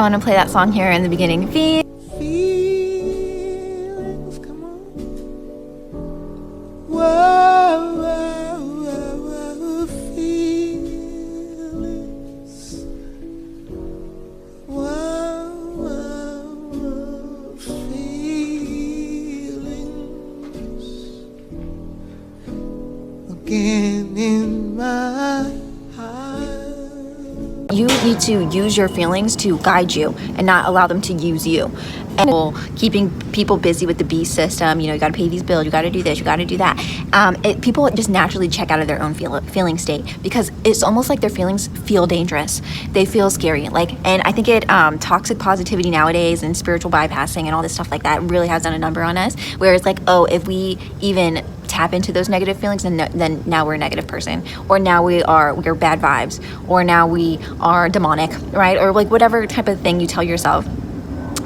I want to play that song here in the beginning. Feelings, come on. Whoa, whoa, whoa, whoa, feelings. Whoa, whoa, whoa, feelings. Again in my heart. You need to use your feelings to guide you and not allow them to use you. And keeping people busy with the B system, you got to pay these bills, you got to do this, you got to do that. People just naturally check out of their own feeling state because it's almost like their feelings feel dangerous. They feel scary. And I think toxic positivity nowadays and spiritual bypassing and all this stuff like that really has done a number on us. Where it's like, oh, if we even tap into those negative feelings, then now we're a negative person, or now we're bad vibes, or now we are demonic, right? Or like whatever type of thing you tell yourself.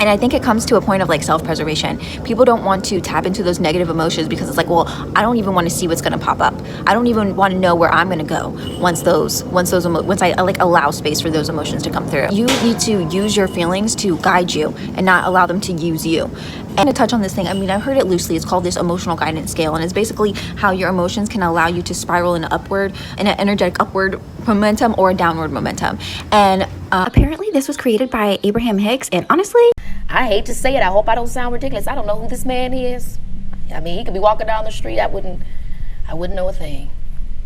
And I think it comes to a point of like self-preservation. People don't want to tap into those negative emotions because it's like, well, I don't even want to see what's going to pop up. I don't even want to know where I'm going to go once I like allow space for those emotions to come through. You need to use your feelings to guide you and not allow them to use you. And to touch on this thing, I've heard it loosely. It's called this emotional guidance scale, and it's basically how your emotions can allow you to spiral in an energetic upward momentum or a downward momentum. And apparently this was created by Abraham Hicks, and honestly, I hate to say it, I hope I don't sound ridiculous. I don't know who this man is. He could be walking down the street, I wouldn't know a thing.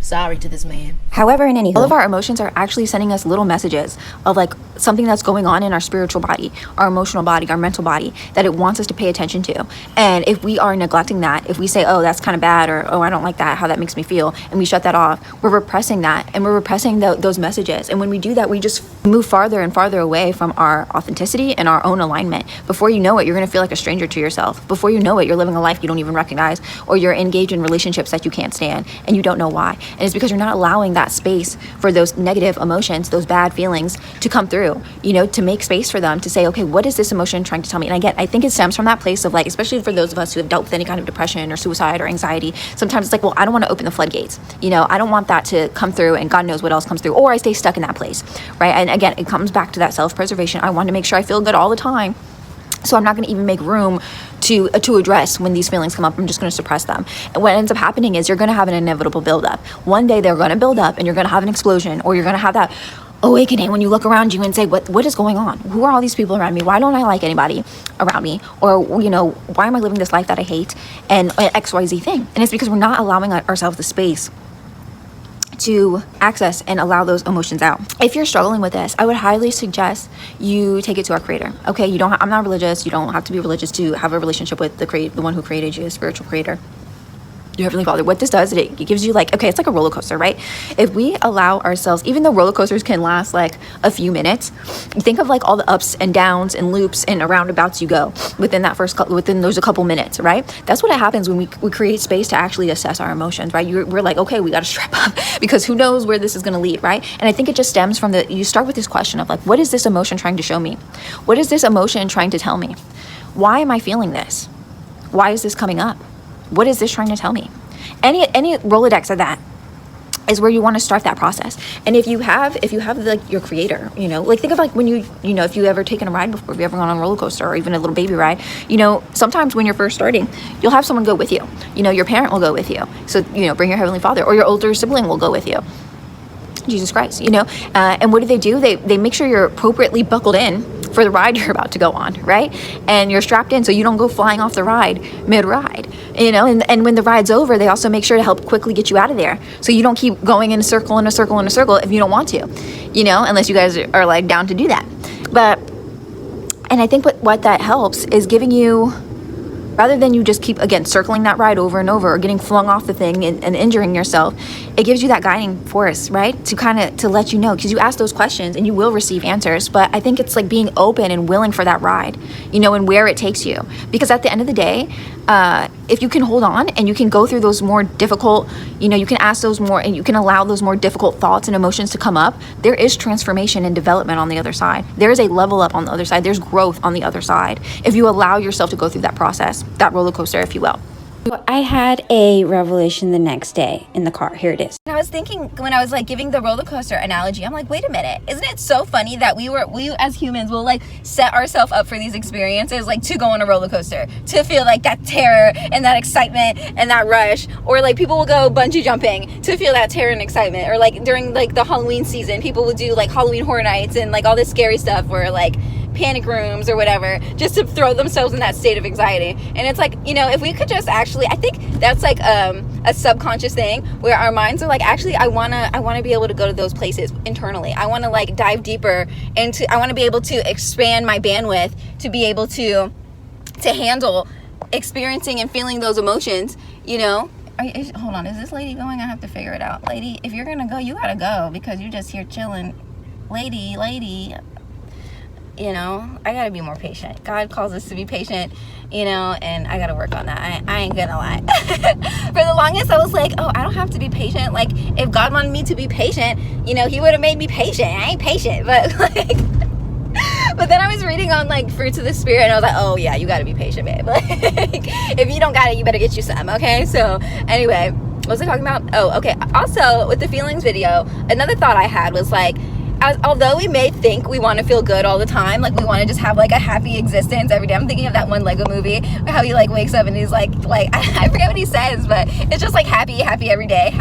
Sorry to this man. However, in any, all of our emotions are actually sending us little messages of like something that's going on in our spiritual body, our emotional body, our mental body, that it wants us to pay attention to. And if we are neglecting that, if we say, oh, that's kind of bad, or oh, I don't like that, how that makes me feel, and we shut that off, we're repressing that, and we're repressing those messages. And when we do that, we just move farther and farther away from our authenticity and our own alignment. Before you know it, you're going to feel like a stranger to yourself. Before you know it, you're living a life you don't even recognize, or you're engaged in relationships that you can't stand and you don't know why. And it's because you're not allowing that space for those negative emotions, those bad feelings to come through, to make space for them to say, okay, what is this emotion trying to tell me? And again, I think it stems from that place of like, especially for those of us who have dealt with any kind of depression or suicide or anxiety, sometimes it's like, well, I don't want to open the floodgates. I don't want that to come through, and God knows what else comes through, or I stay stuck in that place, right? And again, it comes back to that self-preservation. I want to make sure I feel good all the time. So I'm not going to even make room to address when these feelings come up. I'm just going to suppress them. And what ends up happening is you're going to have an inevitable buildup. One day they're going to build up and you're going to have an explosion, or you're going to have that awakening when you look around you and say, what is going on? Who are all these people around me? Why don't I like anybody around me? Or, why am I living this life that I hate? And XYZ thing. And it's because we're not allowing ourselves the space to access and allow those emotions out. If you're struggling with this, I would highly suggest you take it to our creator. Okay, I'm not religious. You don't have to be religious to have a relationship with the one who created you, the spiritual creator, your Heavenly Father. What this does, it gives you it's like a roller coaster, right? If we allow ourselves, even though roller coasters can last like a few minutes, think of like all the ups and downs and loops and roundabouts you go within those a couple minutes, right? That's what happens when we create space to actually assess our emotions, right? We're like, okay, we got to strap up because who knows where this is going to lead, right? And I think it just stems from you start with this question of like, what is this emotion trying to show me? What is this emotion trying to tell me? Why am I feeling this? Why is this coming up? What is this trying to tell me? Any Rolodex of that is where you want to start that process. And if you have like your creator, think of like when if you ever taken a ride before, if you ever gone on a roller coaster or even a little baby ride, sometimes when you're first starting, you'll have someone go with you. Your parent will go with you. So, bring your Heavenly Father, or your older sibling will go with you. Jesus Christ, and what do? They make sure you're appropriately buckled in for the ride you're about to go on, right? And you're strapped in so you don't go flying off the ride mid-ride, and when the ride's over, they also make sure to help quickly get you out of there so you don't keep going in a circle if you don't want to, unless you guys are like down to do that. And I think what that helps is giving you, rather than you just keep, again, circling that ride over and over or getting flung off the thing and injuring yourself, it gives you that guiding force, right? To let you know, because you ask those questions and you will receive answers. But I think it's like being open and willing for that ride, and where it takes you. Because at the end of the day, if you can hold on and you can go through those more difficult, you can ask those more and you can allow those more difficult thoughts and emotions to come up, there is transformation and development on the other side. There is a level up on the other side. There's growth on the other side. If you allow yourself to go through that process, that roller coaster, if you will. I had a revelation the next day in the car. Here it is. And I was thinking when I was like giving the roller coaster analogy, I'm like, wait a minute, isn't it so funny that we as humans will like set ourselves up for these experiences, like to go on a roller coaster, to feel like that terror and that excitement and that rush, or like people will go bungee jumping to feel that terror and excitement, or like during like the Halloween season, people will do like Halloween Horror Nights and like all this scary stuff, where like panic rooms or whatever, just to throw themselves in that state of anxiety. And it's like, you know, if we could just actually, I think that's like a subconscious thing where our minds are like, actually I want to be able to go to those places internally. I want to like dive deeper into, I want to be able to expand my bandwidth to be able to handle experiencing and feeling those emotions, you know. Hold on, is this lady going? I have to figure it out. Lady, if you're gonna go, you gotta go, because you're just here chilling. Lady, you know, I gotta be more patient. God calls us to be patient, you know, and I gotta work on that. I ain't gonna lie. For the longest, I was like, oh, I don't have to be patient. Like, if God wanted me to be patient, you know, he would have made me patient. I ain't patient, but like, but then I was reading on like fruits of the spirit, and I was like, oh yeah, you gotta be patient, babe. Like, if you don't got it, you better get you some, okay? So anyway, what was I talking about? Oh, okay. Also, with the feelings video, another thought I had was like, although we may think we want to feel good all the time, like we want to just have like a happy existence every day. I'm thinking of that one Lego movie where how he like wakes up and he's like I forget what he says, but it's just like happy every day.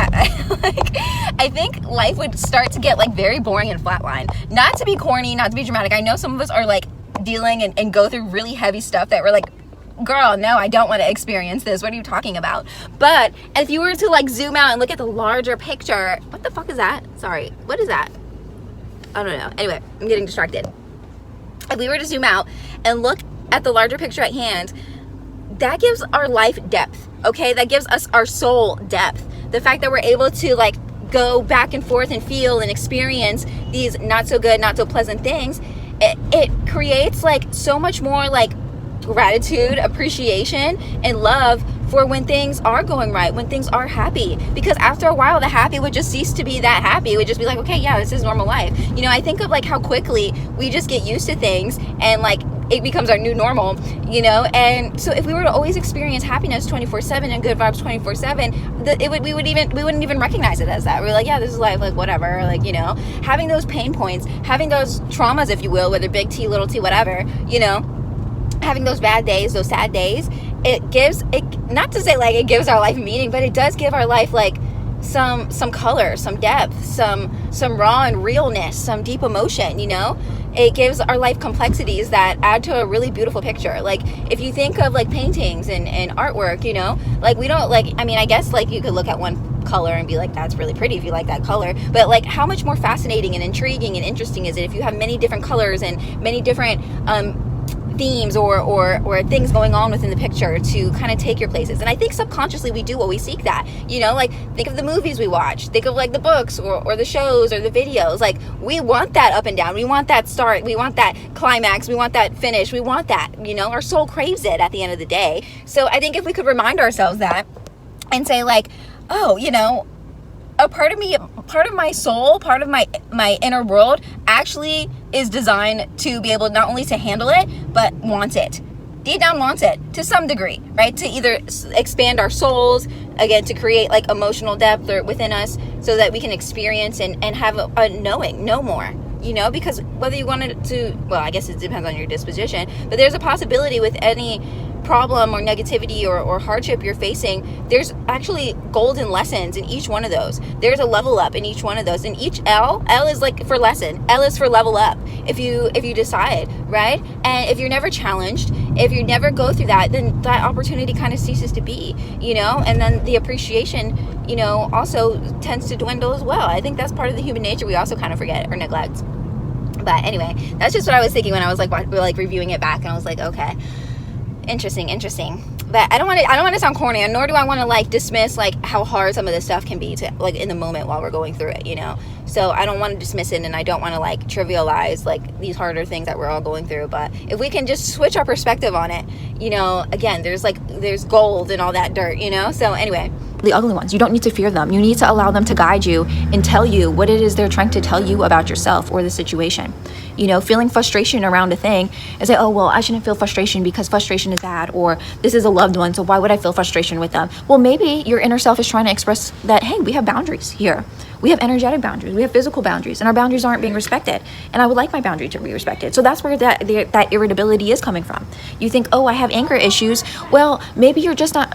Like, I think life would start to get like very boring and flatline. Not to be corny, not to be dramatic. I know some of us are like dealing and go through really heavy stuff that we're like, girl, no, I don't want to experience this. What are you talking about? But if you were to like zoom out and look at the larger picture, what the fuck is that? Sorry, what is that? I don't know. Anyway, I'm getting distracted. If we were to zoom out and look at the larger picture at hand, that gives our life depth, okay? That gives us our soul depth. The fact that we're able to like go back and forth and feel and experience these not so good, not so pleasant things, it creates like so much more like gratitude, appreciation, and love for when things are going right, when things are happy. Because after a while, the happy would just cease to be that happy. It would just be like, okay, yeah, this is normal life. You know, I think of like how quickly we just get used to things and like it becomes our new normal, you know. And so if we were to always experience happiness 24/7 and good vibes 24/7, we wouldn't even recognize it as that. We're like, yeah, this is life, like whatever, like, you know. Having those pain points, having those traumas, if you will, whether big T, little t, whatever, you know, having those bad days, those sad days, it gives it, not to say like it gives our life meaning, but it does give our life like some color, some depth, some raw and realness, some deep emotion, you know. It gives our life complexities that add to a really beautiful picture. Like if you think of like paintings and artwork, you know, like we don't like, I mean, I guess like you could look at one color and be like, that's really pretty if you like that color, but like how much more fascinating and intriguing and interesting is it if you have many different colors and many different themes or things going on within the picture to kind of take your places. And I think subconsciously we do what we seek that, you know, like think of the movies we watch, think of like the books or the shows or the videos. Like we want that up and down, we want that start, we want that climax, we want that finish, we want that, you know, our soul craves it at the end of the day. So I think if we could remind ourselves that and say like, oh, you know, a part of me, part of my soul, part of my inner world actually is designed to be able not only to handle it, but wants it. Deep down wants it to some degree, right? To either expand our souls, again, to create like emotional depth or within us so that we can experience and have a knowing, know more. You know, because whether you wanted to, well, I guess it depends on your disposition, but there's a possibility with any problem or negativity or hardship you're facing, there's actually golden lessons in each one of those. There's a level up in each one of those, and each L is like for lesson, L is for level up if you decide, right? And if you're never challenged, if you never go through that, then that opportunity kind of ceases to be, you know. And then the appreciation, you know, also tends to dwindle as well. I think that's part of the human nature we also kind of forget or neglect. But anyway, that's just what I was thinking when I was like reviewing it back, and I was like, okay, interesting. But I don't want to sound corny, and nor do I want to like dismiss like how hard some of this stuff can be to like in the moment while we're going through it, you know. So I don't want to dismiss it, and I don't want to like trivialize like these harder things that we're all going through. But if we can just switch our perspective on it, you know, again, there's gold in all that dirt, you know. So anyway, the ugly ones. You don't need to fear them. You need to allow them to guide you and tell you what it is they're trying to tell you about yourself or the situation. You know, feeling frustration around a thing and say, oh, well, I shouldn't feel frustration because frustration is bad, or this is a loved one, so why would I feel frustration with them? Well, maybe your inner self is trying to express that, hey, we have boundaries here. We have energetic boundaries. We have physical boundaries, and our boundaries aren't being respected. And I would like my boundary to be respected. So that's where that irritability is coming from. You think, oh, I have anger issues. Well, maybe you're just not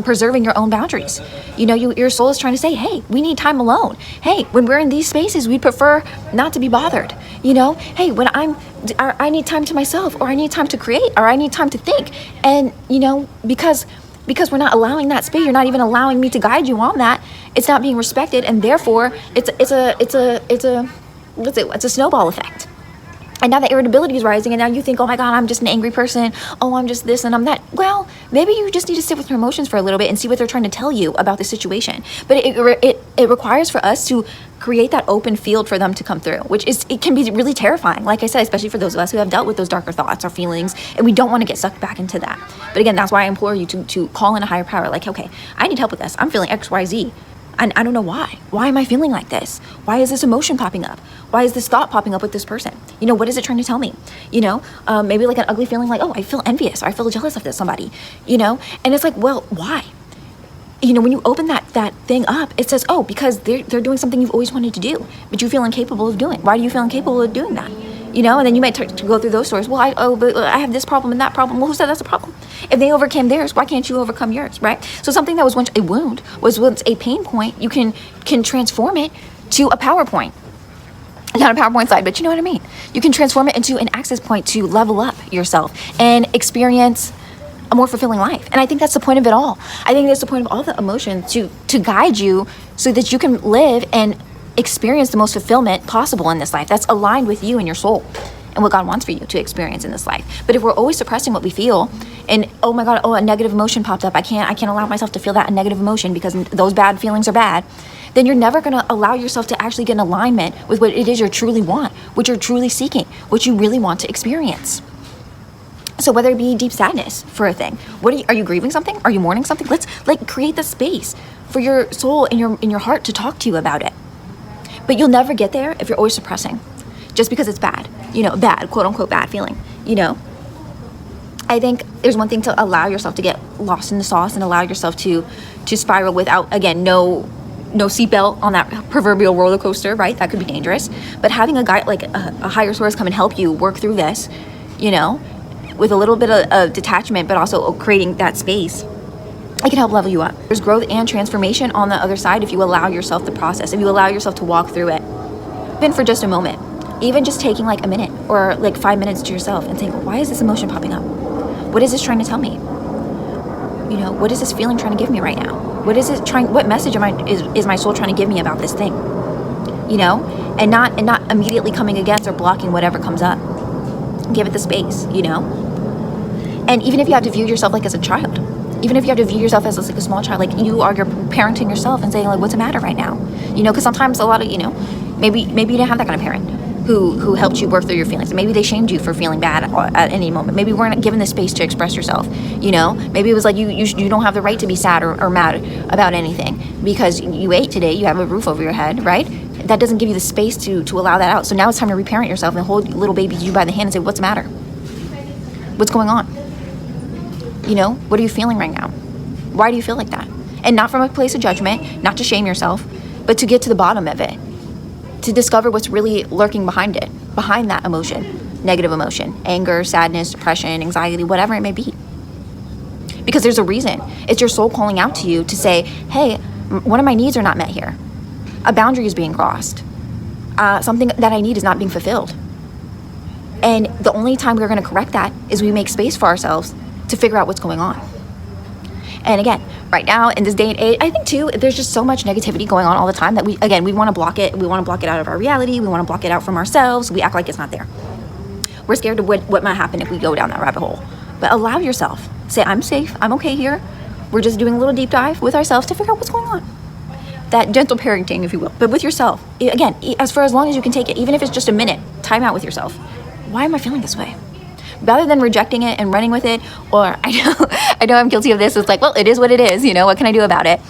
preserving your own boundaries. You know, your soul is trying to say, hey, we need time alone. Hey, when we're in these spaces, we'd prefer not to be bothered. You know, hey, when I need time to myself, or I need time to create, or I need time to think. And, you know, because we're not allowing that space, you're not even allowing me to guide you on that. It's not being respected, and therefore it's a snowball effect. And now the irritability is rising, and now you think, oh my God, I'm just an angry person. Oh, I'm just this and I'm that. Well, maybe you just need to sit with your emotions for a little bit and see what they're trying to tell you about the situation. But it requires for us to create that open field for them to come through, it can be really terrifying. Like I said, especially for those of us who have dealt with those darker thoughts or feelings, and we don't want to get sucked back into that. But again, that's why I implore you to call in a higher power. Like, okay, I need help with this. I'm feeling X, Y, Z. And I don't know why. Why am I feeling like this? Why is this emotion popping up? Why is this thought popping up with this person? You know, what is it trying to tell me? You know, maybe like an ugly feeling like, oh, I feel envious, or I feel jealous of this somebody, you know? And it's like, well, why? You know, when you open that thing up, it says, oh, because they're doing something you've always wanted to do, but you feel incapable of doing. Why do you feel incapable of doing that? You know, and then you might to go through those stories. Well, but I have this problem and that problem. Well, who said that's a problem? If they overcame theirs, why can't you overcome yours, right? So something that was once a wound, was once a pain point, you can transform it to a PowerPoint. Not a PowerPoint slide, but you know what I mean. You can transform it into an access point to level up yourself and experience a more fulfilling life. And I think that's the point of it all. I think that's the point of all the emotions, to guide you so that you can live and experience the most fulfillment possible in this life that's aligned with you and your soul and what God wants for you to experience in this life. But if we're always suppressing what we feel, and oh my God, a negative emotion popped up, I can't allow myself to feel that negative emotion because those bad feelings are bad, then you're never going to allow yourself to actually get in alignment with what it is you truly want, what you're truly seeking, what you really want to experience. So whether it be deep sadness for a thing, are you grieving something? Are you mourning something? Let's create the space for your soul and your heart to talk to you about it. But you'll never get there if you're always suppressing, just because it's bad, you know, bad, quote unquote, bad feeling, you know. I think there's one thing to allow yourself to get lost in the sauce and allow yourself to spiral without, again, no seatbelt on that proverbial roller coaster, right? That could be dangerous. But having a guide, like a higher source, come and help you work through this, you know, with a little bit of detachment, but also creating that space, it can help level you up. There's growth and transformation on the other side if you allow yourself the process, if you allow yourself to walk through it, even for just a moment. Even just taking like a minute or like 5 minutes to yourself and saying, why is this emotion popping up? What is this trying to tell me? You know, what is this feeling trying to give me right now? What message is my soul trying to give me about this thing? You know, and not immediately coming against or blocking whatever comes up. Give it the space, you know? And even if you have to view yourself like as a child, even if you have to view yourself as like a small child, like you're parenting yourself and saying like, what's the matter right now? You know, because sometimes a lot of, you know, maybe you didn't have that kind of parent who helped you work through your feelings. Maybe they shamed you for feeling bad at any moment. Maybe you weren't given the space to express yourself, you know? Maybe it was like you don't have the right to be sad or mad about anything because you ate today, you have a roof over your head, right? That doesn't give you the space to allow that out. So now it's time to reparent yourself and hold little baby you by the hand and say, what's the matter? What's going on? You know, what are you feeling right now? Why do you feel like that? And not from a place of judgment, not to shame yourself, but to get to the bottom of it, to discover what's really lurking behind it, behind that emotion, negative emotion, anger, sadness, depression, anxiety, whatever it may be. Because there's a reason. It's your soul calling out to you to say, hey, one of my needs are not met here. A boundary is being crossed. Something that I need is not being fulfilled. And the only time we're going to correct that is we make space for ourselves to figure out what's going on. And again, right now in this day and age, I think too, there's just so much negativity going on all the time that we want to block it. We want to block it out of our reality. We want to block it out from ourselves. We act like it's not there. We're scared of what might happen if we go down that rabbit hole. But allow yourself. Say, I'm safe. I'm okay here. We're just doing a little deep dive with ourselves to figure out what's going on. That gentle parenting, if you will, but with yourself. Again, for as long as you can take it, even if it's just a minute, time out with yourself. Why am I feeling this way? Rather than rejecting it and running with it, or I I know I'm guilty of this. It's like, well, it is what it is. You know, what can I do about it?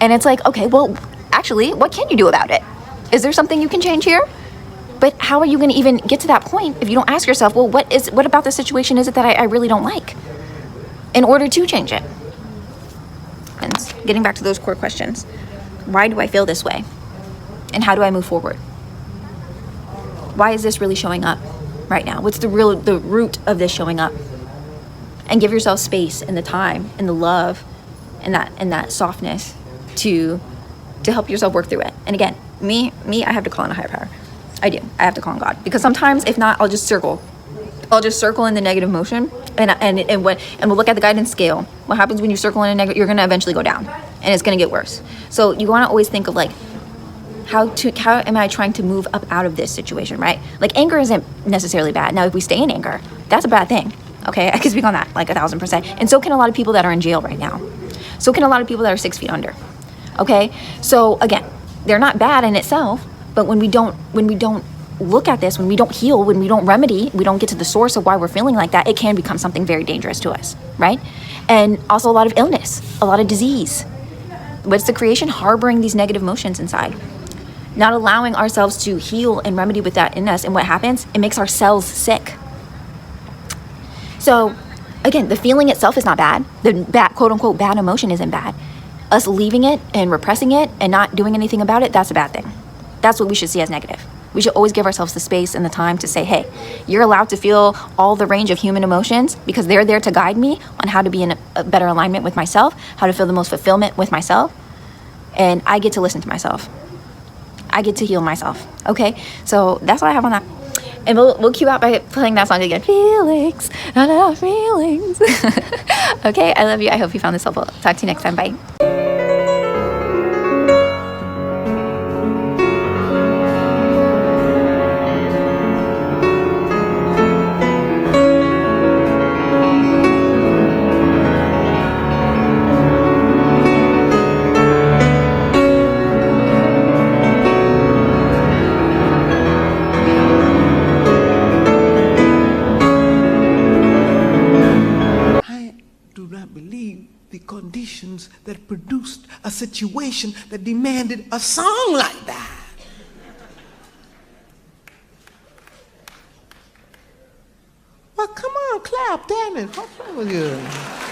And it's like, okay, well, actually, what can you do about it? Is there something you can change here? But how are you going to even get to that point if you don't ask yourself, well, what about the situation is it that I really don't like in order to change it? And getting back to those core questions, why do I feel this way? And how do I move forward? Why is this really showing up right now? What's the root of this showing up? And give yourself space and the time and the love and that softness to help yourself work through it. And again, me, I have to call on a higher power. I do. I have to call on God, because sometimes, if not, I'll just circle in the negative motion, and we'll look at the guidance scale. What happens when you circle in a negative? You're going to eventually go down, and it's going to get worse. So you want to always think of like, how am I trying to move up out of this situation, right? Like, anger isn't necessarily bad. Now, if we stay in anger, that's a bad thing. Okay, I can speak on that like 1,000%. And so can a lot of people that are in jail right now. So can a lot of people that are 6 feet under. Okay, so again, they're not bad in itself. But when we don't look at this, when we don't heal, when we don't remedy, we don't get to the source of why we're feeling like that, it can become something very dangerous to us, right? And also a lot of illness, a lot of disease. What's the creation? Harboring these negative emotions inside. Not allowing ourselves to heal and remedy with that in us. And what happens? It makes our cells sick. So again, the feeling itself is not bad. The bad, quote unquote, bad emotion isn't bad. Us leaving it and repressing it and not doing anything about it, that's a bad thing. That's what we should see as negative. We should always give ourselves the space and the time to say, hey, you're allowed to feel all the range of human emotions, because they're there to guide me on how to be in a better alignment with myself, how to feel the most fulfillment with myself. And I get to listen to myself. I get to heal myself. Okay? So that's what I have on that. And we'll cue out by playing that song again. Feelings, not enough feelings. Okay, I love you. I hope you found this helpful. Talk to you next time. Bye. Conditions that produced a situation that demanded a song like that. Well, come on, clap, damn it. What's wrong with you?